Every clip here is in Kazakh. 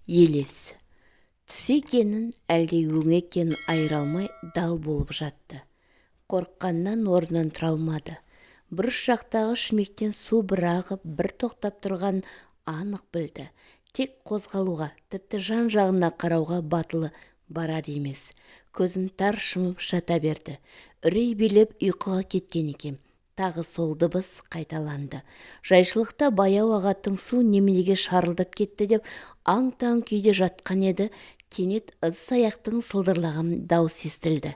Елес. Түс екенін әлде өң екенін айыра алмай дал болып жатты. Қорыққаннан орнынан тұра алмады. Бұрыш жақтағы шүмектен су бір ағып, бір тоқтап тұрғанын анық білді. Тек қозғалуға, тіпті жан жағына қарауға батылы барар емес. Көзін тар жұмып жата берді. Үрей билеп ұйқыға кеткен екен. Тағы сол дыбыс қайталанды. Жайшылықта баяу ағатын су неменеге шарылдап кетті деп аң-таң күйде жатқан еді. Кенет ыдыс-аяқтың сылдырлаған дауыс естілді.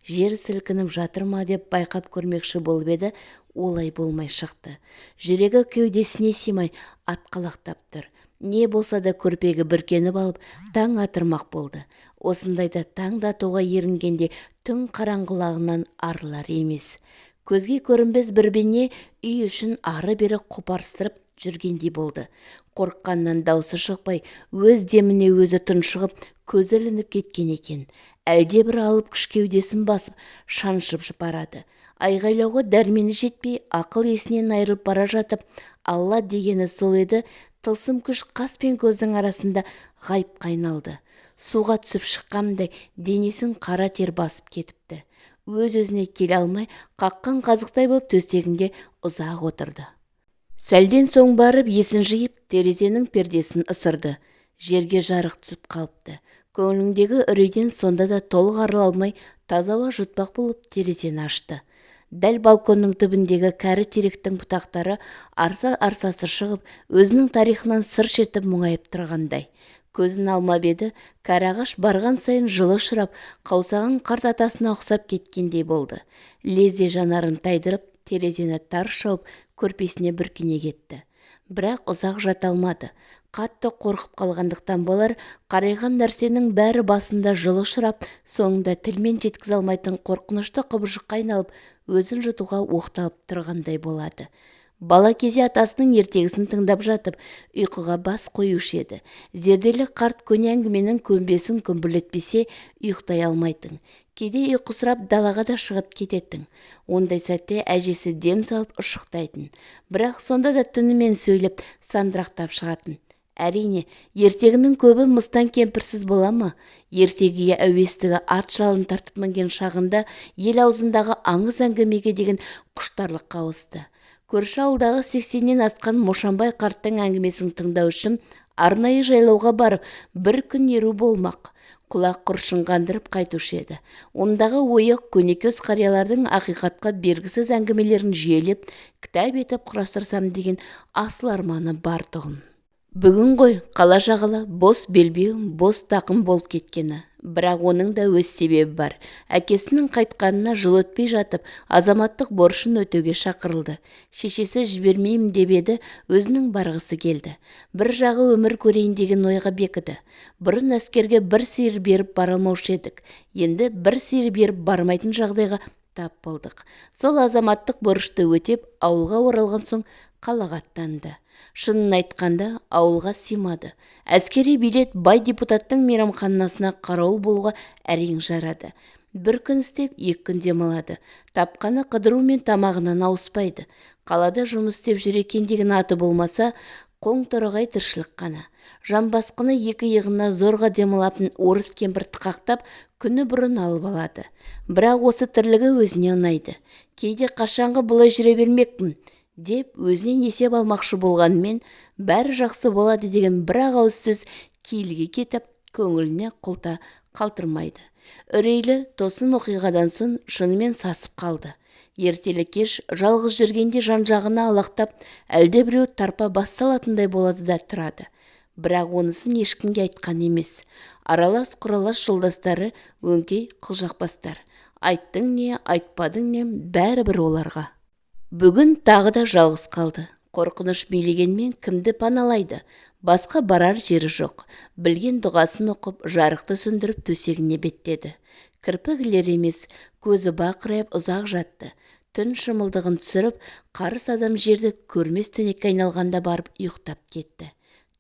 Жер сілкініп жатыр ма деп байқап көрмекші болып еді, олай болмай шықты. Жүрегі кеудесіне симай атқалақтап тұр. Не болса да көрпегі бүркеніп алып, таң атырмақ болды. Осындайда таң атуға ерінгенде түн қараңғылығынан арылар емес. Көзге көрінбес бір бейне үй үшін ары-бері қопарыстырып жүргендей болды. Қорыққаннан даусы шықпай, өз деміне өзі тұншығып, көзі ілініп кеткен екен. Әлде бір алып күш кеудесін басып, шаншып барады. Айғайлауға дәрмені жетпей, ақыл есінен айырылып бара жатып, Алла дегені сол еді, тылсым күш қас пен көздің арасында ғайыпқа айналды. Суға түсіп шыққандай денесін қара тер басып кетіпті. Өз-өзіне келе алмай, қаққан қазықтай боп төсегінде ұзақ отырды. Сәлден соң барып есін жиып, терезенің пердесін ысырды. Жерге жарық түсіп қалыпты. Көңіліндегі үрейден сонда да толық арыла алмай, таза ауа жұтпақ болып терезені ашты. Дәл балконның түбіндегі кәрі теректің бұтақтары арса-арсасы шығып, өзінің тарихынан сыр шертіп мұңайып тұрғандай. Көзін алмап еді, кәрі ағаш барған сайын жылы ұшырап, қаусаған қарт атасына ұқсап кеткендей болды. Лезде жанарын тайдырып, терезені тар шауып, көрпесіне бүркене кетті. Бірақ ұзақ жата алмады. Қатты қорқып қалғандықтан болар, қарайған нәрсенің бәрі басында жылы ұшырап, соңында тілмен жеткізе алмайтын қорқынышты құбыжыққа айналып, өзін жұтуға оқталып тұрғандай болады. Бала кезде атасының ертегісін тыңдап жатып, ұйқыға бас қоюшы еді. Зерделі қарт көне әңгіменің көмбесін күмбірлетпесе ұйықтай алмайтын. Кейде ұйқысырап далаға да шығып кететін. Ондай сәтте әжесі дем салып ұшықтайтын. Бірақ сонда да түнімен сөйлеп, сандырақтап шығатын. Әрине, ертегінің көбі мыстан кемпірсіз бола ма? Ертегіге әуестігі ат жалын тартып мінген шағында ел аузындағы аңыз әңгімеге деген құштарлыққа ауысты. Көрші ауылдағы 80-нен асқан Мошанбай қарттың әңгімесін тыңдау үшін арнайы жайлауға барып, бір күн еру болмақ. Құлақ құршын қандырып қайтушы еді. Ондағы ойық көнекөз қариялардың ақиқатқа бергісіз әңгімелерін жүйелеп, кітап етіп құрастырсам деген асыл арманы бар тұғын. Бүгін ғой қала жағалы бос белбеу, бос тақым болып кеткені. Бірақ оның да өз себебі бар. Әкесінің қайтқанына жыл өтпей жатып, азаматтық борышын өтеуге шақырылды. Шешесі жібермеймін деп еді, өзінің барғысы келді. Бір жағы өмір көрейін деген ойға бекіді. Бұрын әскерге бір сиыр беріп бара алмаушы едік. Енді бір сиыр беріп бармайтын жағдайға тап болдық. Сол азаматтық борышты өтеп, ауылға оралған соң қалаға аттанды. Шынын айтқанда ауылға симады. Әскери билет бай депутаттың мейрамханасына қарауыл болуға әрең жарады. Бір күн істеп, 2 күн демалады. Тапқаны қыдыру мен тамағынан ауыспайды. Қалада жұмыс істеп жүр екен деген аты болмаса, қоң-торғай тіршілік қана. Жамбасқыны 2 иығына зорға демалатын орыс кемпір тықақтап, күні бұрын алып алады. Бірақ осы тірлігі өзіне ұнайды. Кейде қашанғы бұлай жүре бермекпін деп өзінен есеп алмақшы болғанмен, бәрі жақсы болады деген бір ауыз сөз кейліге кетіп, көңіліне құлта қалтырмайды. Үрейлі тосын оқиғадан соң шынымен сасып қалды. Ертелі кеш жалғыз жүргенде жан-жағына алақтап, әлде біреу тарпа бас салатындай болады да тұрады. Бірақ онысын ешкімге айтқан емес. Аралас-құралас жолдастары өңкей қылжақбастар. Айттың не, айтпадың не, бәрі бір оларға. Бүгін тағы да жалғыз қалды. Қорқыныш билегенмен кімді паналайды? Басқа барар жері жоқ. Білген дұғасын оқып, жарықты сөндіріп төсегіне беттеді. Кірпік емес, көзі бақырайып ұзақ жатты. Түн шымылдығын түсіріп, қарыс адам жерді көрмес түнекке айналғанда барып ұйықтап кетті.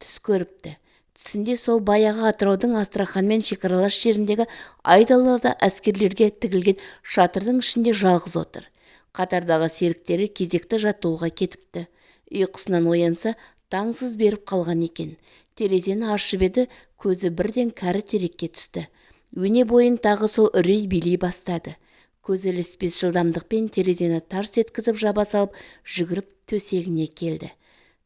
Түс көріпті. Түсінде сол баяғы Атыраудың Астраханмен шекаралас жеріндегі айдалада әскерлерге тігілген шатырдың ішінде жалғыз отыр. Қатардағы серіктері кезекті жаттығуға кетіпті. Ұйқысынан оянса, таңсыз беріп қалған екен. Терезені ашып еді, көзі бірден кәрі терекке түсті. Өне бойын тағы сол үрей билей бастады. Көзі ілеспес жылдамдықпен терезені тарс еткізіп жаба салып, жүгіріп төсегіне келді.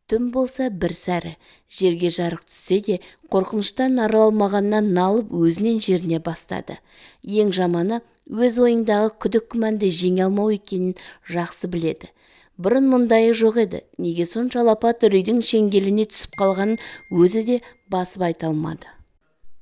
Түн болса бір сәрі, жерге жарық түссе де, қорқыныштан арыла алмағаннан налып өзінен жеріне бастады. Ең жаманы, өз ойындағы күдік күмәнді жеңе алмау екенін жақсы біледі. Бұрын мұндайы жоқ еді, неге сонша алапат үрейдің шеңгеліне түсіп қалғанын өзі де басып айта алмады.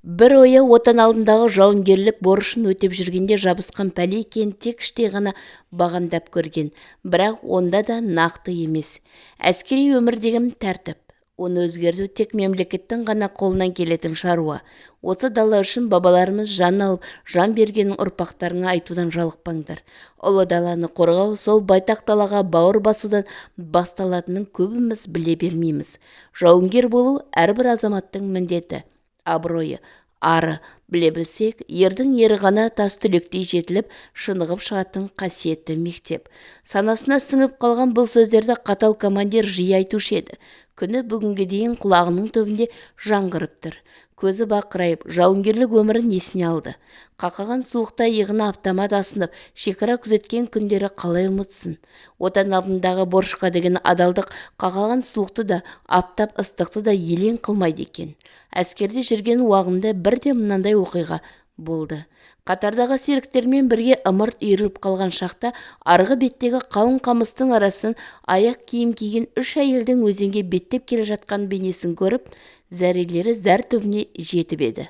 Бір ойы отан алдындағы жауынгерлік борышын өтеп жүргенде жабысқан пәле екенін тек іштей ғана бағамдап көрген, бірақ онда да нақты емес. Әскери өмір деген тәртіп. Оны өзгерту тек мемлекеттің ғана қолынан келетін шаруа. Осы дала үшін бабаларымыз жан алып, жан бергеннің ұрпақтарыңа айтудан жалықпаңдар. Ұлы даланы қорғау сол байтақ далаға бауыр басудан басталатынын көбіміз біле бермейміз. Жауынгер болу әрбір азаматтың міндеті. Абыройы, ары біле білсек, ердің ері ғана тас түлектей жетіліп, шынығып шығатын қасиетті мектеп. Санасына сіңіп қалған бұл сөздерді қатал командир жиі айтушы еді. Күні бүгінге дейін құлағының түбінде жаңғырып тұр. Көзі бақырайып, жауынгерлік өмірін есіне алды. Қақаған суықта иығына автомат асынып, шекара күзеткен күндері қалай ұмытсын. Отан алдындағы борышқа деген адалдық қақаған суықты да, аптап ыстықты да елең қылмайды екен. Әскерде жүрген уағында бірде мынандай оқиға болды. Қатардағы серіктермен бірге ымырт үйіріліп қалған шақта арғы беттегі қалың қамыстың арасынан аяқ киім киген 3 әйелдің өзенге беттеп келе жатқан бейнесін көріп, зәрелері зәр түбіне жетіп еді.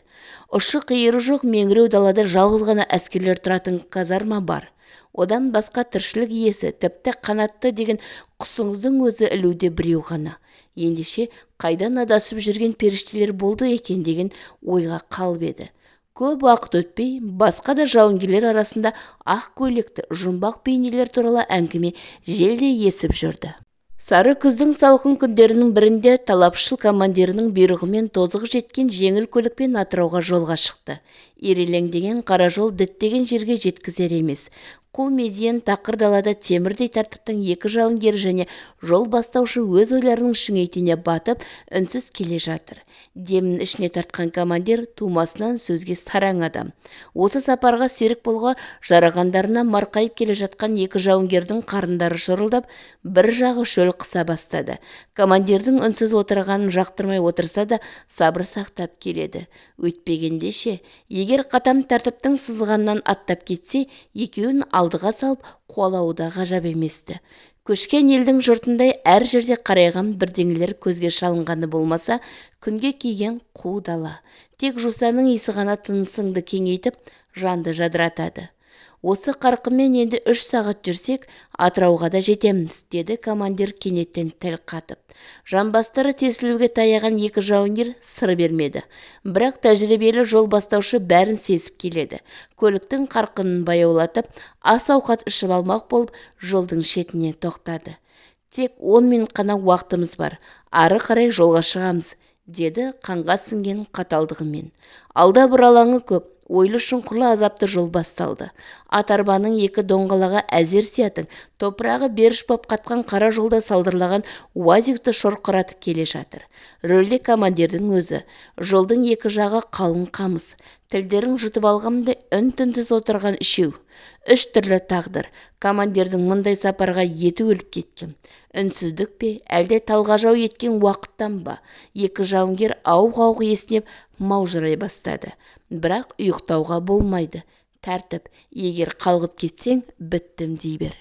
Ұшы қиыры жоқ меңіреу далада жалғыз ғана әскерлер тұратын казарма бар. Одан басқа тіршілік иесі, тіпті қанатты деген құсыңыздың өзі ілуде біреу ғана. Ендеше қайдан адасып жүрген періштелер болды екен деген ойға қалып еді. Көп уақыт өтпей, басқа да жауынгерлер арасында ақ көйлекті жұмбақ бейнелер туралы әңгіме желдей есіп жүрді. Сары күздің салқын күндерінің бірінде талапшыл командирінің бұйрығымен тозығы жеткен жеңіл көлікпен Атырауға жолға шықты. Ирелеңдеген қара жол діттеген жерге жеткізер емес. Қу медиен тақыр далада темірдей тәртіптің екі жауынгері және жол бастаушы өз ойларының шүңейтіне батып, үнсіз келе жатыр. Демін ішіне тартқан командир тумасынан сөзге сараң адам. Осы сапарға серік болға жарағандарына марқайып келе жатқан екі жауынгердің қарындары шұрылдап, бір жағы шөл қыса бастады. Командирдің үнсіз отырғанын жақтырмай отырса да сабыр сақтап келеді. Өйтпегенде ше, егер қатам тәртіптің сызғаннан аттап кетсе, екеуін алдыға салып қуалауы да ғажап еместі. Көшкен елдің жұртындай әр жерде қарайған бірдеңелер көзге шалынғаны болмаса, күнге киген қу дала. Тек жусаның иісі ғана тынысыңды кеңейтіп, жанды жадыратады. Осы қарқынмен енді 3 сағат жүрсек, Атырауға да жетеміз, деді командир кенеттен тіл қатып. Жамбастары тесілуге таяған екі жауынгер сыр бермеді. Бірақ тәжірибелі жол бастаушы бәрін сезіп келеді. Көліктің қарқынын баяулатып, ас ауқат ішіп алмақ болып, жолдың шетіне тоқтады. Тек 10 минут қана уақытымыз бар. Ары қарай жолға шығамыз, деді қанға сіңген қаталдығымен. Алда бір алаңы көп. Ойлы шұңқырлы азапты жол басталды. Атарбаның екі доңғалаға әзер сиятын, топырағы беріш боп қатқан қара жолда салдырлаған УАЗикті шорқыратып келе жатыр. Рөлде командирдің өзі. Жолдың екі жағы қалың қамыс. Тілдерін жұтып алғамды үн-түнсіз отырған үшеу. 3 түрлі тағдыр. Командирдің мұндай сапарға еті өліп кеткен. Үнсіздік пе, әлде талғажау еткен уақыттан ба? Екі жауынгер ауық-ауық еснеп маужырай бастады. Бірақ ұйықтауға болмайды. Тәртіп, егер қалғып кетсең, біттім дей бер.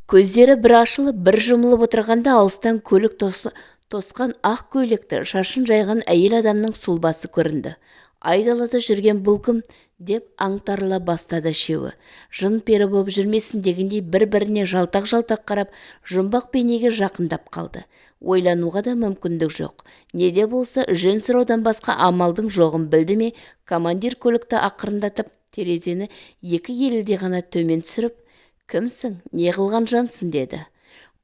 Көздері бір ашылып, бір жұмылып отырғанда алыстан көлік тосқан ақ көйлекті шашын жайған әйел адамның сұлбасы көрінді. Айдалада жүрген бұл кім деп аңтарыла бастады шеуі. Жын пері боп жүрмесін дегендей бір-біріне жалтақ-жалтақ қарап, жұмбақ бейнеге жақындап қалды. Ойлануға да мүмкіндік жоқ. Неде болса жөн сұраудан басқа амалдың жоғын білді ме, командир көлікті ақырындатып, терезені екі елде ғана төмен түсіріп, «Кімсің, не қылған жансың?» деді.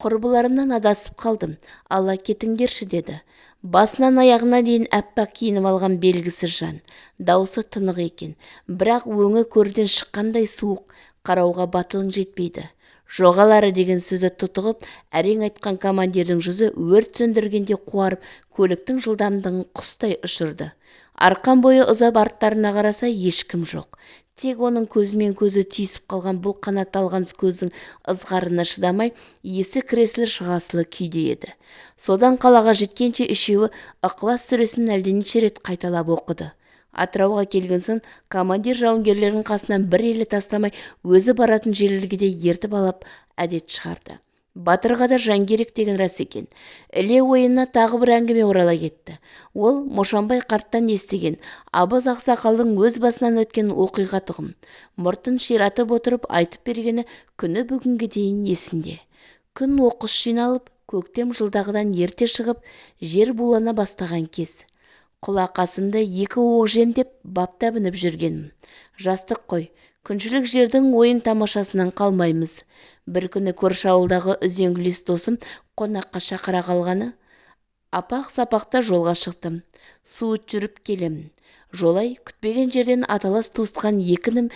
«Құрбыларымнан адасып қалдым, алла кетіңдерші» деді. Басынан аяғына дейін әппақ киініп алған белгісіз жан. Даусы тынық екен, бірақ өңі көрден шыққандай суық, қарауға батылың жетпейді. жоғалары деген сөзі тұтығып, әрең айтқан командирдің жүзі өрт сөндіргенде қуарып, көліктің жылдамдығын құстай ұшырды. Арқан бойы ұзап арттарына қараса ешкім жоқ. Тек оның көзімен көзі түйісіп қалған бұл қанатталған көздің ызғарына шыдамай, есі кіресілі шығасылы күйде еді. Содан қалаға жеткенше үшеуі Ықылас сүресін әлденеше рет қайталап оқыды. Атырауға келген соң командир жауынгерлердің қасынан бір елі тастамай өзі баратын жерлерге де ертіп алып әдет шығарды. Батырға да жан керек деген рас екен. Іле ойына тағы бір әңгіме орала кетті. Ол Мошанбай қарттан естіген Абыз ақсақалдың өз басынан өткен оқиға тұғым. Мұртын ширатып отырып айтып бергені күні бүгінге дейін есінде. Күн оқыс жиналып, көктем жылдағыдан ерте шығып, жер булана бастаған кез. Құлақасымды 2 оқ жемдеп бапта мініп жүргенмін. Жастық қой, күншілік жердің ойын тамашасынан қалмаймыз. Бір күні көрші ауылдағы үзеңгілес досым қонаққа шақыра қалғаны, апақ-сапақта жолға шықтым. Суыт жүріп келемін. Жолай күтпеген жерден аталас туысқан екінім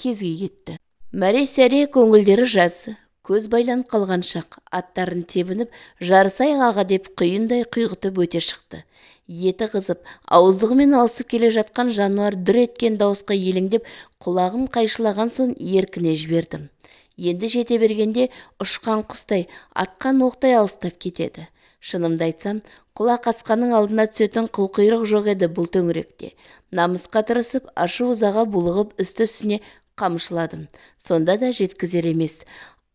кезге кетті. Мәре-сәре көңілдері жасы, көз байланып қалған шақ, аттарын тебініп, жарысай аға деп құйындай құйғытып өте шықты. Еті қызып, ауыздығымен алысып келе жатқан жануар дүр еткен дауысқа елеңдеп, құлағым қайшылаған соң еркіне жібердім. Енді жете бергенде ұшқан құстай, атқан оқтай алыстап кетеді. Шынымды айтсам, құлақ асқаның алдына түсетін қылқұйрық жоқ еді бұл төңіректе. Намысқа тырысып, ашу-ызаға булығып үсті-үстіне қамшыладым. Сонда да жеткізер емес.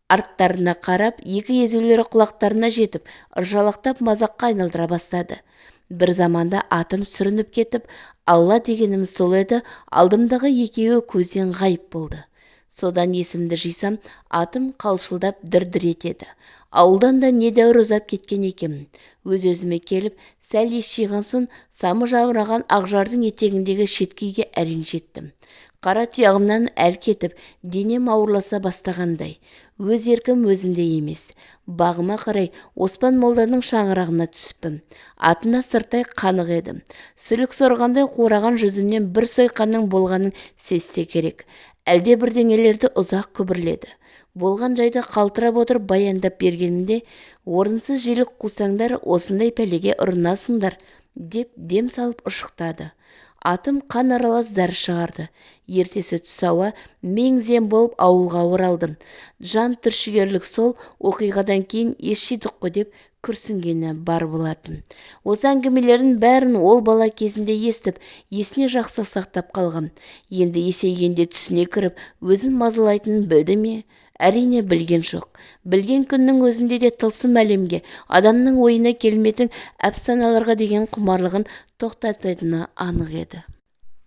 Арттарына қарап, екі езулері құлақтарына жетіп, ыржалақтап мазаққа айналдыра бастады. Бір заманда атым сүрініп кетіп, Алла дегенім сол еді, алдымдағы екеуі көзден ғайып болды. Содан есімді жисам, атым қалшылдап дір-дір етеді. Ауылдан да недәуір ұзап кеткен екенмін. Өз-өзіме келіп, сәл ес жиған соң, самы жаураған ақжардың етегіндегі шеткейге әрең жеттім. Қара тұяғымнан әл кетіп, денем ауырласа бастағандай. Өз еркім өзінде емес. Бағыма қарай Оспан молданың шаңырағына түсіппін. Атына сыртай қанық едім. Сүлік сорғандай қураған жүзімнен бір сойқанның болғанын сезсе керек. Әлде бірдеңелерді ұзақ күбірледі. Болған жайды қалтырап отырып баяндап бергенімде, орынсыз желік қусаңдар, осындай пәлеге ұрынасыңдар, деп дем салып ұшықтады. Атым қан аралас зар шығарды. Ертесі түс ауа мең-зең болып ауылға оралдым. Жан түршігерлік сол оқиғадан кейін ес жидық қой деп күрсінгені бар болатын. Осы әңгімелерін бәрін ол бала кезінде естіп, есіне жақсы сақтап қалған. Енді есейгенде түсіне кіріп, өзін мазалайтынын білді ме? Әрине білген жоқ. Білген күннің өзінде де тылсым әлемге, адамның ойына келмейтін әпсаналарға деген құмарлығын тоқтататыны анық еді.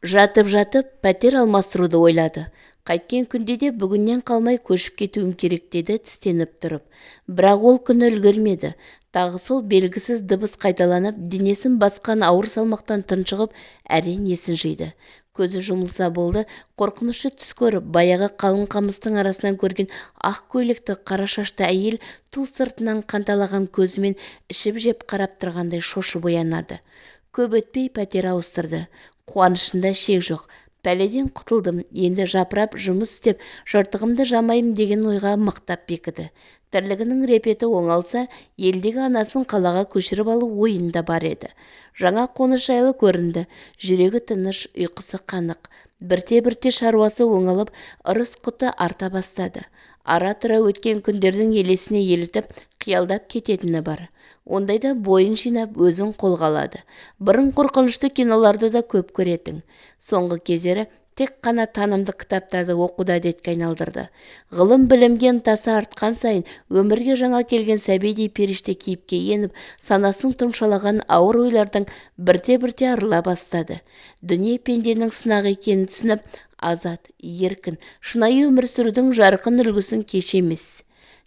Жатып-жатып пәтер алмастыруды ойлады. Қайткен күнде де бүгіннен қалмай көшіп кетуім керек деді тістеніп тұрып. Бірақ ол күні үлгермеді. Тағы сол белгісіз дыбыс қайталанып, денесін басқан ауыр салмақтан тұншығып, әрең есін жиды. Көзі жұмылса болды, қорқынышы түс көріп, баяғы қалың қамыстың арасынан көрген ақ көйлекті қара шашты әйел ту сыртынан қанталаған көзімен ішіп жеп қарап тұрғандай шошып оянады. Көп өтпей пәтер ауыстырды. Қуанышында шек жоқ. Пәледен құтылдым, енді жапырап жұмыс істеп, жыртығымды жамайым деген ойға мықтап бекіді. Тірлігінің репеті оңалса, елдегі анасын қалаға көшіріп алу ойында бар еді. Жаңа қоныс жайлы көрінді, жүрегі тыныш, ұйқысы қанық. Бірте-бірте шаруасы оңалып, ырыс құты арта бастады. Ара-тұра өткен күндердің елесіне елітіп, қиялдап кететіні бар. Ондайда бойын жинап, өзін қолға алады. Бұрын қорқынышты киноларды да көп көретін. Соңғы кездері тек қана танымдық кітаптарды оқуда әдетке айналдырды. Ғылым білімге ынтасы артқан сайын, өмірге жаңа келген сәбидей періште кейіпке еніп, санасын тұмшалаған ауыр ойлардың бірте-бірте арыла бастады. Дүние пенденің сынағы екенін түсініп, азат, еркін, шынайы өмір сүрудің жарқын үлгісін кеш емес.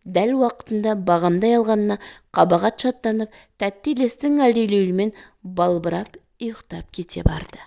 Дәл уақытында бағамдай алғанына қабағат шаттанып, тәтті елестің әлдейлеуімен балбырап ұйықтап кете барды.